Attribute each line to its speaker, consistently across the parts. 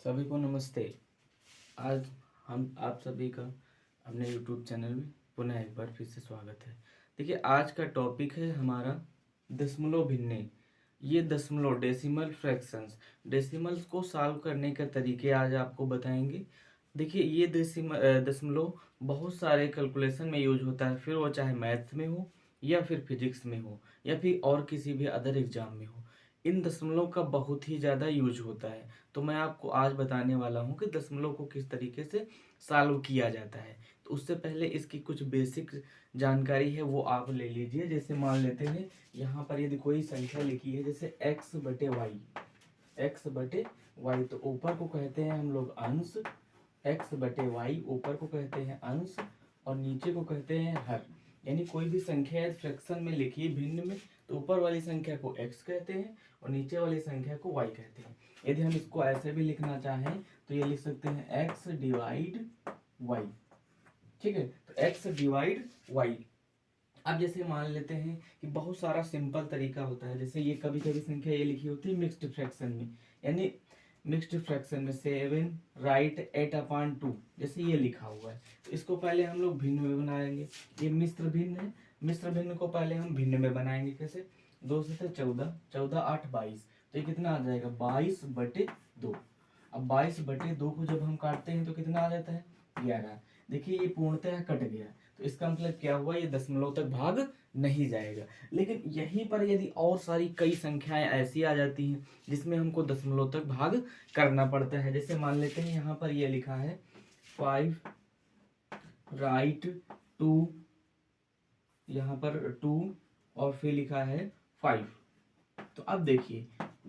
Speaker 1: सभी को नमस्ते। आज हम आप सभी का अपने YouTube चैनल में पुनः एक बार फिर से स्वागत है। देखिए, आज का टॉपिक है हमारा दशमलव भिन्ने। ये दशमलव डेसिमल फ्रैक्शंस, डेसिमल्स को सॉल्व करने के तरीके आज आपको बताएंगे। देखिए, ये दशमलव बहुत सारे कैलकुलेशन में यूज होता है, फिर वो चाहे मैथ्स में हो या फिर फिजिक्स में हो या फिर और किसी भी अदर एग्जाम में हो। इन दशमलव का बहुत ही ज़्यादा यूज होता है। तो मैं आपको आज बताने वाला हूँ कि दशमलव को किस तरीके से सॉल्व किया जाता है। तो उससे पहले इसकी कुछ बेसिक जानकारी है वो आप ले लीजिए। जैसे मान लेते हैं यहाँ पर यदि कोई संख्या लिखी है जैसे x बटे वाई, एक्स बटे वाई, तो ऊपर को कहते हैं हम लोग अंश। एक्स बटे वाई ऊपर को कहते हैं अंश और नीचे को कहते हैं हर। यानी कोई भी संख्या फ्रैक्शन में लिखी भिन्न में, तो ऊपर वाली संख्या को x कहते हैं और नीचे वाली संख्या को y कहते हैं। यदि हम इसको ऐसे भी लिखना चाहें तो ये लिख सकते हैं x डिवाइड y। ठीक है, तो x डिवाइड y। अब जैसे मान लेते हैं कि बहुत सारा सिंपल तरीका होता है। जैसे ये कभी कभी संख्या ये लिखी होती है मिक्स्ड फ्रैक्शन में, यानी मिक्स्ड फ्रैक्शन में 7 राइट 8/2, जैसे ये लिखा हुआ है। तो इसको पहले हम लोग भिन्न में बनाएंगे। ये मिश्र भिन्न है, मिश्र भिन्न को पहले हम भिन्न में बनाएंगे। कैसे? 2 से 14, 14 8 22, तो ये कितना आ जाएगा 22/2। अब 22/2 को जब हम काटते हैं तो कितना आ जाता है 11। देखिए ये पूर्णतः कट गया, तो इसका मतलब क्या हुआ, ये दशमलव तक भाग नहीं जाएगा। लेकिन यहीं पर यदि और सारी कई संख्याएं ऐसी आ जाती हैं जिसमें हमको दशमलव तक भाग करना पड़ता है। जैसे मान लेते हैं यहाँ पर ये लिखा है 5 राइट 2, यहाँ पर 2 और फिर लिखा है 5। तो अब देखिए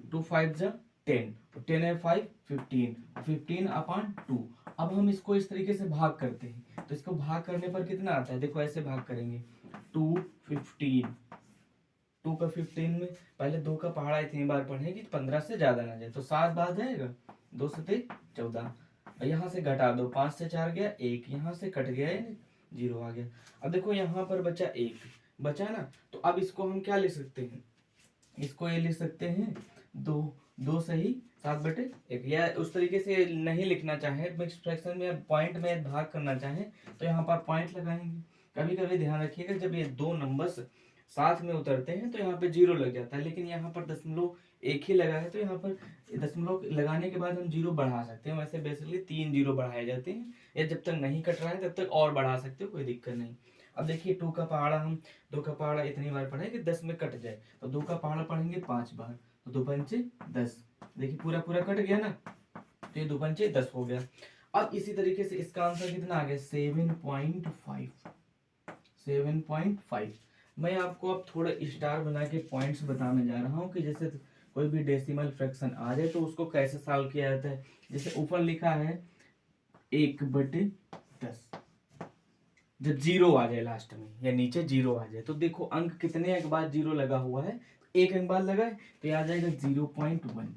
Speaker 1: 2 5 जा 10, 10 है 5 15, 15/2। अब हम इसको इस तरीके से भाग करते हैं, तो इसको भाग करने पर कितना आता है, देखो ऐसे भाग करेंगे 2 15, 2 का 15 में पहले 2 का पहाड़ा इतनी बार पढ़ेगी 15 से ज्यादा ना जाए, तो 7 बार जाएगा, 2 से 14, और यहाँ से घटा दो, 5 से 4 गया 1, यहाँ से कट गया 0 आ गया। अब देखो यहाँ पर बचा 1, बचा ना, तो अब इसको हम क्या लिख सकते हैं, इसको ये लिख सकते हैं 2, 2 सही 7/1। या उस तरीके से नहीं लिखना चाहे मिक्स्ड फ्रैक्शन में पॉइंट में भाग करना चाहे तो यहाँ पर पॉइंट लगाएंगे। कभी कभी ध्यान रखिएगा जब ये दो नंबर्स साथ में उतरते हैं तो यहाँ पे 0 लग जाता है, लेकिन यहाँ पर दशमलव एक ही लगा है तो यहाँ पर दशमलव लगाने के बाद हम 0 बढ़ा सकते हैं। वैसे बेसिकली 3 0 बढ़ाए जाते हैं, या जब तक नहीं कट रहा है तब तक और बढ़ा सकते हो, कोई दिक्कत नहीं। अब देखिए 2 का पहाड़ा, हम 2 का पहाड़ा इतनी बार पढ़े कि 10 में कट जाए, तो 2 का पहाड़ा पढ़ेंगे 5 बार, तो 2 पंचे 10। देखिए पूरा पूरा कट गया ना, तो ये 2 पंचे 10 हो गया। अब इसी तरीके से इसका आंसर कितना आ गया 7.5, 7.5। मैं आपको अब थोड़ा स्टार बना के पॉइंट्स बताने जा रहा हूँ कि जैसे कोई भी डेसिमल फ्रैक्शन आ जाए तो उसको कैसे सॉल्व किया जाता है। जैसे ऊपर लिखा है 1/10, जब 0 आ जाए लास्ट में या नीचे 0 आ जाए, तो देखो अंक कितने अंक बाद 0 लगा हुआ है, एक अंक बाद लगा है तो ये आ जाएगा 0.1।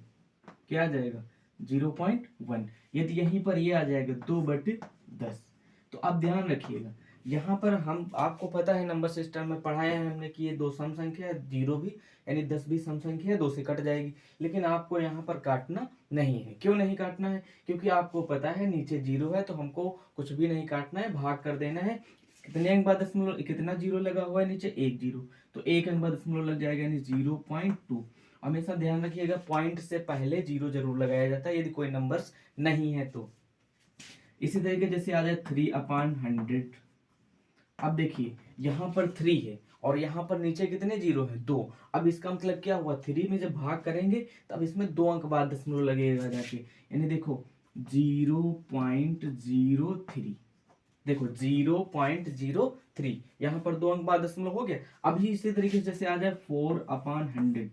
Speaker 1: क्या आ जाएगा 0.1। यदि यहीं पर ये आ जाएगा 2/10। तो अब ध्यान रखिएगा यहाँ पर हम, आपको पता है नंबर सिस्टम में पढ़ाया है हमने कि ये दो सम संख्या है, 0 भी यानी 10 भी सम संख्या है, 2 से कट जाएगी। लेकिन आपको यहाँ पर काटना नहीं है। क्यों नहीं काटना है? क्योंकि आपको पता है नीचे 0 है तो हमको कुछ भी नहीं काटना है, भाग कर देना है। कितने अंक बाद दशमलव, कितना 0 लगा हुआ है नीचे 1 0, तो एक अंक बाद दशमलव लग जाएगा यानी 0.2। हमेशा ध्यान रखिएगा पॉइंट से पहले 0 जरूर लगाया जाता है यदि कोई नंबर्स नहीं है तो। इसी तरीके जैसे आ जाए 3/100। अब देखिए यहाँ पर 3 है और यहाँ पर नीचे कितने 0 है 2। अब इसका मतलब क्या हुआ, 3 में जब भाग करेंगे तब इसमें 2 अंक बाद दशमलव लगेगा जाके, यानी देखो 0.03। देखो 0.03, यहाँ पर 2 अंक बाद दशमलव हो गया। अभी इसी तरीके से जैसे आ जाए 4/100।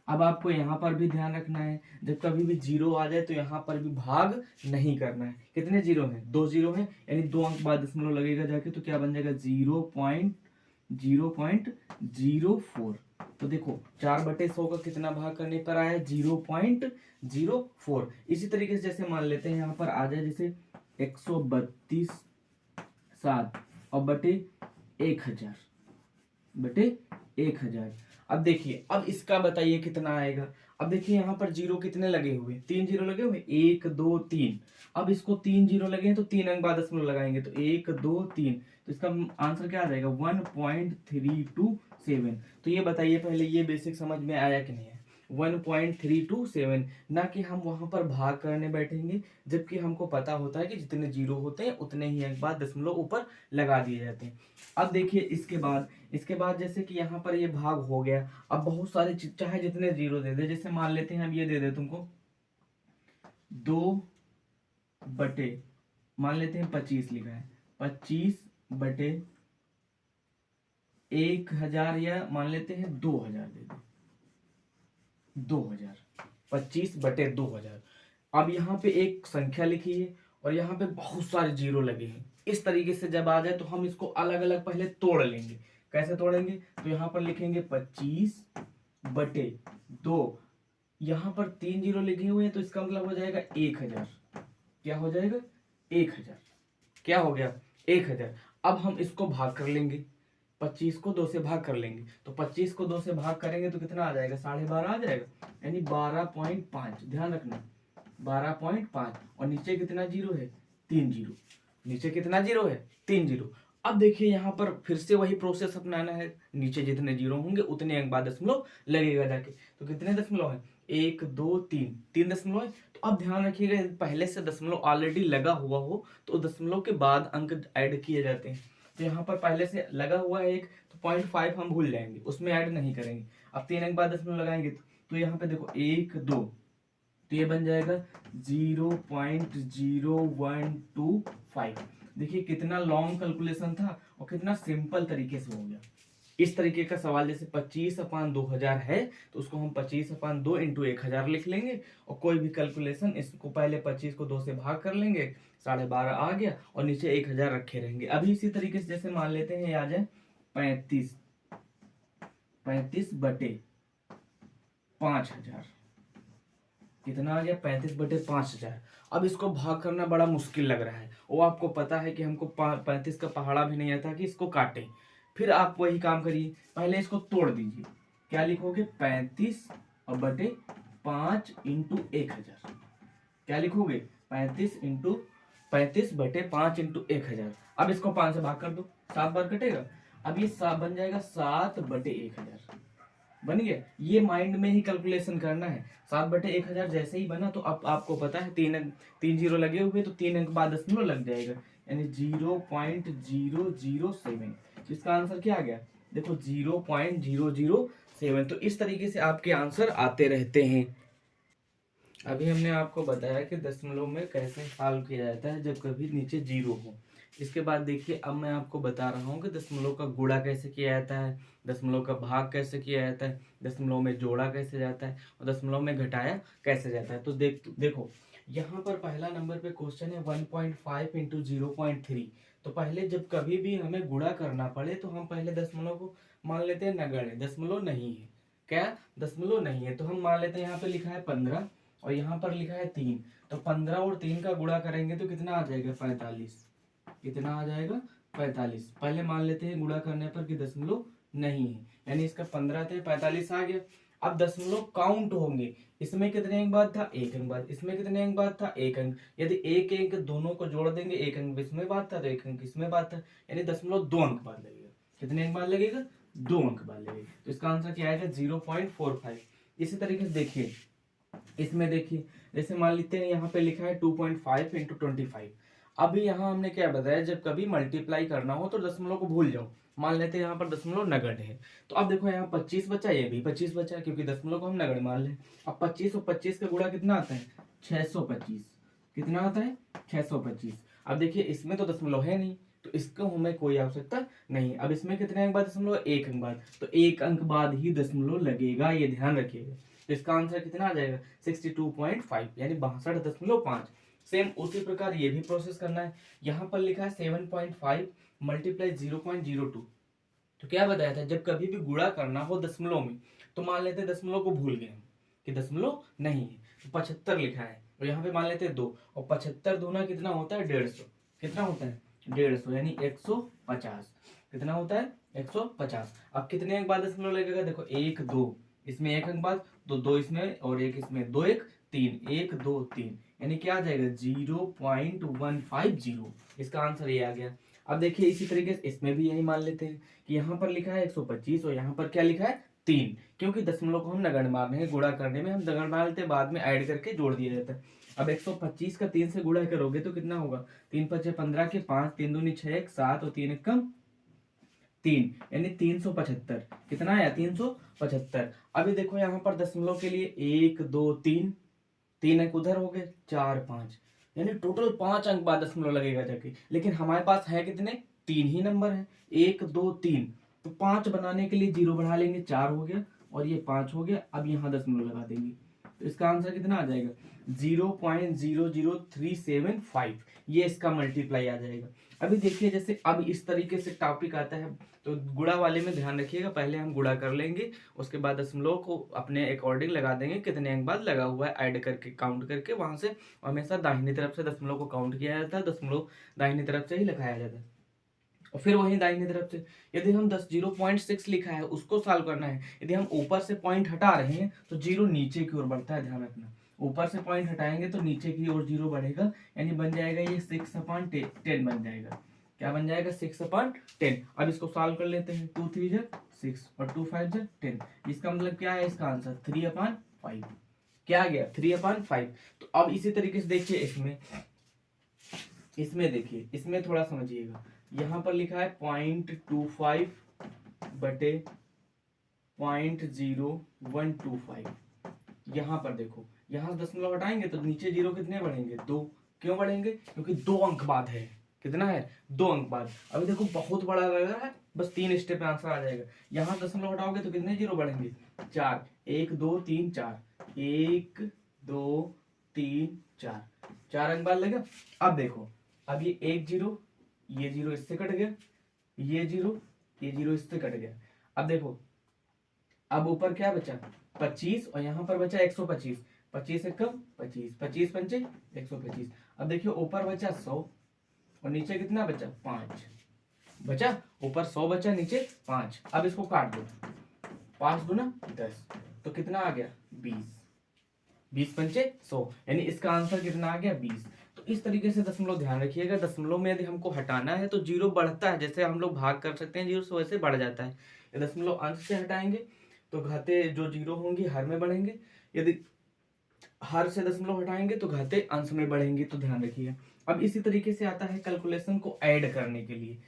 Speaker 1: अब आपको यहाँ पर भी ध्यान रखना है जब कभी भी 0 आ जाए तो यहाँ पर भी भाग नहीं करना है। कितने 0 हैं 2 0 हैं, यानी 2 अंक बाद दशमलव लगेगा जाके, तो क्या बन जाएगा 0.04। तो देखो 4/100 का कितना भाग करने पर आया 0.04। इसी तरीके से जैसे मान लेते हैं यहाँ पर आ जाए जैसे 132/7 और बटे 1000, बटे 1000। अब देखिए अब इसका बताइए कितना आएगा। अब देखिए यहाँ पर जीरो कितने लगे हुए, 3 जीरो लगे हुए, 1 2 3। अब इसको 3 जीरो लगे हैं तो 3 अंक बाद दशमलव लगाएंगे तो 1 2 3, तो इसका आंसर क्या आ जाएगा 1.327। तो ये बताइए पहले, ये बेसिक समझ में आया कि नहीं है? 1.327, ना कि हम वहां पर भाग करने बैठेंगे, जबकि हमको पता होता है कि जितने जीरो होते हैं उतने ही अंक बाद दशमलव ऊपर लगा दिए जाते हैं। अब देखिए इसके बाद जैसे कि यहाँ पर ये भाग हो गया। अब बहुत सारे चाहे जितने जीरो दे दे, जैसे मान लेते हैं हम ये दे दे तुमको 2 बटे, मान लेते हैं 25 लिखा है, 25 बटे 1000, या मान लेते हैं 2000 दे दे, 2000, 25/2000। अब यहाँ पे एक संख्या लिखी है और यहाँ पे बहुत सारे जीरो लगे हैं। इस तरीके से जब आ जाए तो हम इसको अलग अलग पहले तोड़ लेंगे। कैसे तोड़ेंगे? तो यहाँ पर लिखेंगे 25/2। यहाँ पर 3 जीरो लिखे हुए हैं तो इसका मतलब हो जाएगा 1000। क्या हो जाएगा? 1000। क्या हो गया? 1000। अब हम इसको भाग कर लेंगे, 25 को 2 से भाग कर लेंगे, तो 25 को 2 से भाग करेंगे तो कितना आ जाएगा? 12.5 आ जाएगा, यानी 12.5। ध्यान रखना 12.5। और नीचे कितना जीरो है? 3 जीरो। नीचे कितना जीरो है? 3 जीरो। अब देखिए यहाँ पर फिर से वही प्रोसेस अपनाना है, नीचे जितने जीरो होंगे उतने अंक बाद दशमलव लगेगा जाके। तो कितने दशमलव है? 1 2 3, 3 दशमलव है। तो अब ध्यान रखिएगा, पहले से दशमलव ऑलरेडी लगा हुआ हो तो दशमलव के बाद अंक ऐड किए जाते हैं। तो यहाँ पर पहले से लगा हुआ है एक, तो 0.5 हम भूल जाएंगे, उसमें ऐड नहीं करेंगे। अब 3 अंक बाद दशमलव लगाएंगे तो यहाँ पे देखो 1 2, तो ये बन जाएगा 0.0125। देखिए कितना लॉन्ग कैलकुलेशन था और कितना सिंपल तरीके से हो गया। इस तरीके का सवाल जैसे 25/2000 है तो उसको हम 25/2 इंटू 1000 लिख लेंगे, और कोई भी कैलकुलेशन इसको पहले 25 को 2 से भाग कर लेंगे, 12.5 आ गया, और नीचे 1000 रखे रहेंगे। अभी इसी तरीके से जैसे मान लेते हैं आ जाए 35/5000। कितना आ गया? 35/5000। अब इसको भाग करना बड़ा मुश्किल लग रहा है, वो आपको पता है कि हमको 35 का पहाड़ा भी नहीं आता कि इसको काटे। फिर आप वही काम करिए, पहले इसको तोड़ दीजिए। क्या लिखोगे? 35/5 इंटू 1000। क्या लिखोगे? 35/5 इंटू 1000। अब इसको 5 से भाग कर दो, 7 बार कटेगा। अब ये बन जाएगा 7/1000। बन गया। ये माइंड में ही कैलकुलेशन करना है। 7/1000 जैसे ही बना तो अब आपको पता है तीन जीरो लगे हुए, तो 3 अंक बाद दशमलव लग जाएगा, यानी 0.007। इसका आंसर क्या आ गया? देखो 0.007। तो इस तरीके से आपके आंसर आते रहते हैं। अभी हमने आपको बताया कि दशमलव में कैसे सॉल्व किया जाता है जब कभी नीचे जीरो हो। इसके बाद देखिए अब मैं आपको बता रहा हूँ कि दशमलव का गुणा कैसे किया जाता है, दशमलव का भाग कैसे किया जाता है, दशमलव में जोड़ा कैसे जाता है, और दशमलव में घटाया कैसे जाता है। तो देखो यहाँ पर पहला नंबर पे क्वेश्चन है 1.5 इंटू 0.3। तो पहले जब कभी भी हमें गुणा करना पड़े तो हम पहले दशमलव को मान लेते हैं नगण्य, दशमलव नहीं है। क्या? दशमलव नहीं है। तो हम मान लेते हैं यहाँ पे लिखा है 15 और यहाँ पर लिखा है 3, तो 15 और 3 का गुणा करेंगे तो कितना आ जाएगा? 45। कितना आ जाएगा? 45। पहले मान लेते हैं गुणा करने पर कि दशमलव नहीं है, यानी इसका 15 थे, 45 आ गया। अब दशमलव काउंट होंगे, इसमें कितने अंक बाद था? 1 अंक बाद। इसमें कितने अंक बाद था? 1 अंक। यदि एक अंक दोनों को जोड़ देंगे, 1 अंक इसमें बाद था तो 1 अंक इसमें बाद था, यानी दशमलव 2 अंक बाद लगेगा। कितने अंक बाद लगेगा? 2 अंक बाद लगेगा। तो इसका आंसर क्या आएगा? 0.45। इसी तरीके से देखिए इसमें, देखिए जैसे मान लेते हैं यहाँ पे लिखा है 2.5 इंटू 25। अभी यहाँ हमने क्या बताया, जब कभी मल्टीप्लाई करना हो तो दशमलव को भूल जाओ। मान लेते हैं यहाँ पर दशमलव नगण्य है, तो अब देखो यहाँ 25 बचा, ये भी 25 बचा, क्योंकि दशमलव को हम नगण्य मान लें। अब 25 और 25 का गुणा कितना आता है? 625। कितना आता है? 625। अब देखिए इसमें तो दशमलव है नहीं, तो इसको हमें कोई आवश्यकता नहीं। अब इसमें कितने अंक बाद दशमलव? 1 अंक बाद, तो 1 अंक बाद ही दशमलव लगेगा, ये ध्यान रखिएगा। तो इसका आंसर कितना आ जाएगा? 62.5, यानी 62.5। सेम उसी प्रकार ये भी प्रोसेस करना है। यहाँ पर लिखा है 7.5 मल्टीप्लाई 0.02। तो क्या बताया था, जब कभी भी गुणा करना हो दशमलव में तो मान लेते हैं दशमलव को भूल गए हम कि दशमलव नहीं है, तो 75 लिखा है, और यहाँ पे मान लेते हैं 2, और 75 दूना कितना होता है? 150। कितना होता है? 150, यानी 150। कितना होता है? 150। अब कितने अंक बाद दशमलव लगेगा? देखो 1 2, इसमें एक अंक बाद, तो दो इसमें और एक इसमें, दो एक तीन, एक दो तीन, यानी क्या आ जाएगा 0.150। इसका आंसर ये आ गया। अब देखिए इसी तरीके से इसमें भी यही मान लेते हैं कि यहाँ पर लिखा है 125 और यहाँ पर क्या लिखा है 3, क्योंकि दशमलव को हम नगण्य मारने हैं, गुणा करने में हम नगण्य मार लेते हैं, बाद में ऐड करके जोड़ दिया जाता है। अब 125 का 3 से गुणा करोगे तो कितना होगा, 3 पचे 15 के 5, 3 दूनी 6, 1 7 और 3 एक कम 3, यानी 375। कितना आया 375। अभी देखो यहाँ पर दशमलव के लिए 1 2 3, 3 अंक उधर हो गए, 4 5, यानी टोटल 5 अंक बाद दशमलव लगेगा जाके। लेकिन हमारे पास है कितने, 3 ही नंबर है, 1 2 3, तो 5 बनाने के लिए 0 बढ़ा लेंगे, 4 हो गया और ये 5 हो गया। अब यहाँ दशमलव लगा देंगे तो इसका आंसर कितना आ जाएगा 0.00375, ये इसका मल्टीप्लाई आ जाएगा। अभी देखिए जैसे अब इस तरीके से टॉपिक आता है तो गुणा वाले में ध्यान रखिएगा, पहले हम गुणा कर लेंगे, उसके बाद दशमलव को अपने अकॉर्डिंग लगा देंगे, कितने अंक बाद लगा हुआ है ऐड करके काउंट करके, वहां से हमेशा दाहिनी तरफ से दशमलव को काउंट किया जाता है, दशमलव दाहिनी तरफ से ही लिखाया जाता है। और फिर वहीं दाहिनी तरफ से यदि हम 0.6 लिखा है उसको सॉल्व करना है, यदि हम ऊपर से पॉइंट हटा रहे हैं तो जीरो नीचे की ओर बढ़ता है, ध्यान रखना। ऊपर से पॉइंट हटाएंगे तो नीचे की ओर जीरो बढ़ेगा, यानी बन जाएगा ये 6/10 बन जाएगा। क्या बन जाएगा 6/10। अब इसको सॉल्व कर लेते हैं, 2 3 6 और 2 5 10, इसका मतलब क्या है, इसका आंसर 3/5। क्या आ गया 3/5। तो अब इसी तरीके से देखिए इसमें देखिए, इसमें थोड़ा समझिएगा, यहाँ पर लिखा है 0.25 बटे 0.0125। यहाँ पर देखो, यहाँ से दशमलव हटाएंगे तो नीचे जीरो कितने बढ़ेंगे, 2। क्यों बढ़ेंगे, क्योंकि 2 अंक बाद है। कितना है 2 अंक बाद। अभी देखो बहुत बड़ा लग रहा है, बस 3 स्टेप में आंसर आ जाएगा। यहाँ दशमलव हटाओगे तो कितने जीरो बढ़ेंगे, 4, 1 2 3 4, 1 2 3 4, 4 अंक बाद लगेगा। अब देखो, अब ये 1 जीरो, ये जीरो इससे कट गया, ये जीरो इससे कट गया। अब देखो, अब ऊपर क्या बचा 25 और यहाँ पर बचा 125, 25 एक कम 25, 25 पंचे 125। अब देखियो ऊपर बचा 100 और नीचे कितना बचा 5 बचा, ऊपर 100 बचा नीचे 5। अब इसको काट दो, 5 दूना 10, तो कितना आ गया 20, 20 पंचे 100, यानी इसका आंसर कितना आ गया 20। तो इस तरीके से दशमलव ध्यान रखिएगा, दशमलव में यदि हमको हटाना है तो जीरो बढ़ता है, जैसे हम लोग भाग कर सकते हैं जीरो से वैसे बढ़ जाता है। यदि दशमलव अंश से हटाएंगे तो घाते जो जीरो होंगी हर में बढ़ेंगे, यदि हर से दशमलव हटाएंगे तो घाते अंश में बढ़ेंगे, तो ध्यान रखिए। अब इसी तरीके से आता है कैलकुलेशन को ऐड करने के लिए,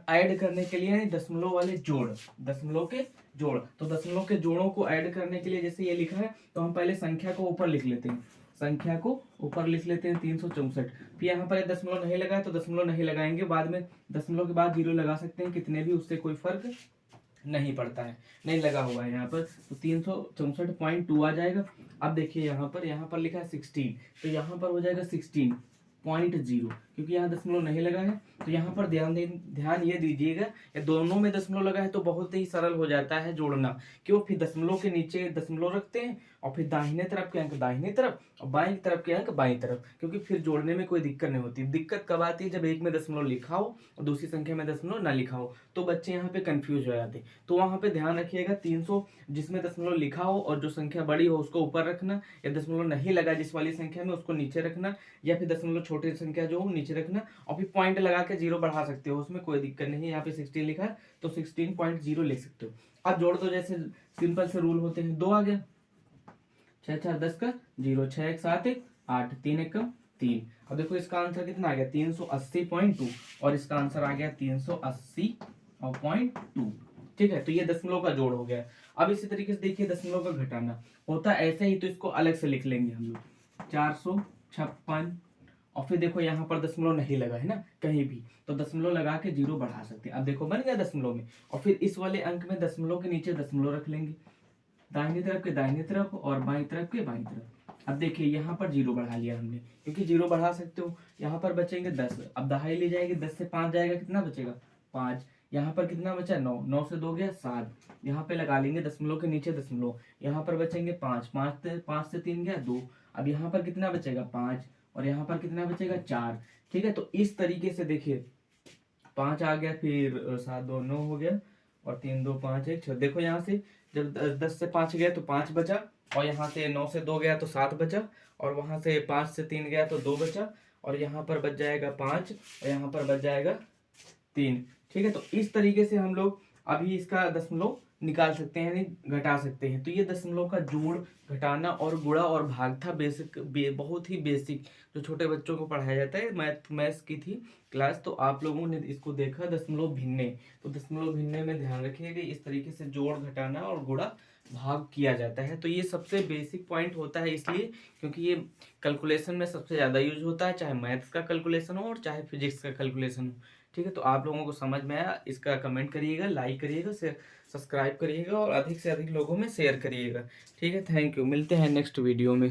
Speaker 1: ऐड करने के लिए दशमलव वाले जोड़, दशमलव के जोड़। तो दशमलव के जोड़ों को ऐड करने के लिए जैसे ये लिखा है तो हम पहले संख्या को ऊपर लिख लेते हैं, संख्या को ऊपर लिख लेते हैं 364। फिर यहाँ पर दशमलव नहीं लगा है तो दशमलव नहीं लगाएंगे, बाद में दशमलव के बाद जीरो लगा सकते हैं, कितने भी, उससे कोई फर्क नहीं पड़ता है, नहीं लगा हुआ है यहाँ पर, तो 364.2 आ जाएगा। अब देखिए यहाँ पर लिखा है 16, तो यहाँ पर हो जाएगा 16.0, क्योंकि यहाँ दशमलव नहीं लगा है। तो यहाँ पर ध्यान ये दीजिएगा, ये दोनों में दशमलव लगा है तो बहुत ही सरल हो जाता है जोड़ना। क्यों, फिर दशमलव के नीचे दशमलव रखते हैं और फिर दाहिने तरफ के अंक दाहिने तरफ और बाईं तरफ के अंक बाईं तरफ, क्योंकि फिर जोड़ने में कोई दिक्कत नहीं होती। दिक्कत कब आती है, जब एक में दशमलव लिखा हो और दूसरी संख्या में दशमलव ना लिखा हो, तो बच्चे यहाँ पे कंफ्यूज हो जाते। तो वहां पे ध्यान रखिएगा 300 जिसमें दशमलव लिखा हो और जो संख्या बड़ी हो उसको ऊपर रखना, या दशमलव नहीं लगा जिस वाली संख्या में उसको नीचे रखना, या फिर दशमलव छोटी संख्या जो हो नीचे रखना, और फिर पॉइंट लगा के जीरो बढ़ा सकते हो, उसमें कोई दिक्कत नहीं है। यहाँ पे 16 लिखा है तो 16.0 लिख सकते हो। अब जोड़ दो, जैसे सिंपल से रूल होते हैं, 2 आ गया, 6 4 10 का 0, 6 1 7 1 8, 3 1 3। अब देखो इसका आंसर कितना आ गया 380.2 और इसका आंसर आ गया 380.2। ठीक है, तो ये दशमलव का जोड़ हो गया। अब इसी तरीके से देखिए दशमलव का घटाना होता ऐसे ही, तो इसको अलग से लिख लेंगे हम लोग 456। और फिर देखो यहाँ पर दशमलव नहीं लगा है ना कहीं भी, तो दशमलव लगा के जीरो बढ़ा सकते हैं। अब देखो बन गया दशमलव में, और फिर इस वाले अंक में दशमलव के नीचे दशमलव रख लेंगे, दाहिनी तरफ के दाहिनी तरफ और बाईं तरफ के बाईं तरफ। अब देखिए यहाँ पर जीरो बढ़ा लिया हमने, क्योंकि जीरो बढ़ा सकते हो। यहाँ पर बचेंगे 10, अब दहाई ले जाएगी, 10 से 5 जाएगा, कितना बचेगा 5। यहाँ पर कितना बचा 9, 9 से 2 गया 7, यहाँ पे लगा लेंगे दशमलव के नीचे दशमलव, यहाँ पर बचेंगे 5, 5 से 3 गया 2, अब यहाँ पर कितना बचेगा 5 और यहाँ पर कितना बचेगा 4। ठीक है, तो इस तरीके से देखिए 5 आ गया, फिर 7 2 9 हो गया और 3 2 5 1 6। देखो यहाँ से जब 10 से 5 गया तो 5 बचा, और यहाँ से 9 से 2 गया तो 7 बचा, और वहाँ से 5 से 3 गया तो 2 बचा, और यहाँ पर बच जाएगा 5, और यहाँ पर बच जाएगा 3। ठीक है, तो इस तरीके से हम लोग अभी इसका दशमलव निकाल सकते हैं, यानी घटा सकते हैं। तो ये दशमलव का जोड़, घटाना और गुणा और भाग था, बहुत ही बेसिक, जो छोटे बच्चों को पढ़ाया जाता है। मैथ्स की थी क्लास, तो आप लोगों ने इसको देखा, दशमलव भिन्ने। तो दशमलव भिन्ने में ध्यान रखिए कि इस तरीके से जोड़, घटाना और गुणा भाग किया जाता है। तो ये सबसे बेसिक पॉइंट होता है, इसलिए क्योंकि ये कैलकुलेशन में सबसे ज़्यादा यूज होता है, चाहे मैथ्स का कैलकुलेशन हो और चाहे फिजिक्स का कैलकुलेशन हो। ठीक है, तो आप लोगों को समझ में आया, इसका कमेंट करिएगा, लाइक करिएगा, सब्सक्राइब करिएगा और अधिक से अधिक लोगों में शेयर करिएगा। ठीक है, थैंक यू, मिलते हैं नेक्स्ट वीडियो में।